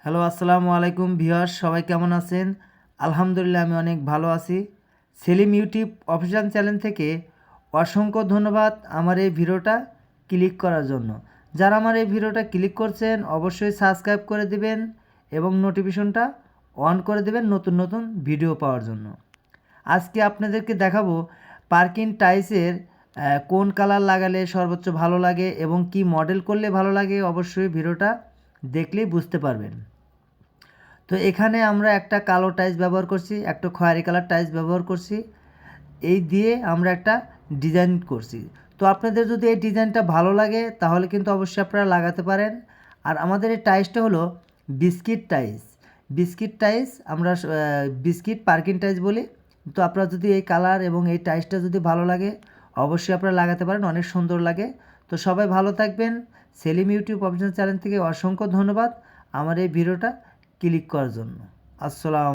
Hello, আসসালামু আলাইকুম viewers, সবাই কেমন আছেন? আলহামদুলিল্লাহ আমি অনেক ভালো আছি। সেলিম ইউটিউব অফিসিয়াল চ্যানেল থেকে অসংখ্য ধন্যবাদ আমার এই ভিডিওটা ক্লিক করার জন্য। যারা আমার এই ভিডিওটা ক্লিক করছেন অবশ্যই সাবস্ক্রাইব করে দিবেন এবং নোটিফিকেশনটা অন করে দেবেন নতুন নতুন ভিডিও পাওয়ার জন্য। আজকে আপনাদেরকে দেখাবো পার্কিং টাইলসের কোন কালার লাগালে সর্বোচ্চ ভালো লাগে এবং কি মডেল করলে ভালো লাগে। অবশ্যই ভিডিওটা দেখলেই বুঝতে পারবেন। তো এখানে আমরা একটা কালো টাইলস ব্যবহার করছি, একটা খয়েরি কালার টাইলস ব্যবহার করছি, এই দিয়ে আমরা একটা ডিজাইন করছি। তো আপনাদের যদি এই ডিজাইনটা ভালো লাগে তাহলে কিন্তু অবশ্যই আপনারা লাগাতে পারেন। আর আমাদের এই টাইলসটা হলো বিস্কিট টাইলস। বিস্কিট টাইলস আমরা বিস্কিট পার্কিং টাইলস বলি। তো আপনারা যদি এই কালার এবং এই টাইলসটা যদি ভালো লাগে অবশ্যই আপনারা লাগাতে পারেন, অনেক সুন্দর লাগে। তো সবাই ভালো থাকবেন। সেলিম ইউটিউব অফিসিয়াল চ্যানেল থেকে অসংখ্য ধন্যবাদ আমার এই ভিডিওটা ক্লিক করার জন্য। আসসালাম।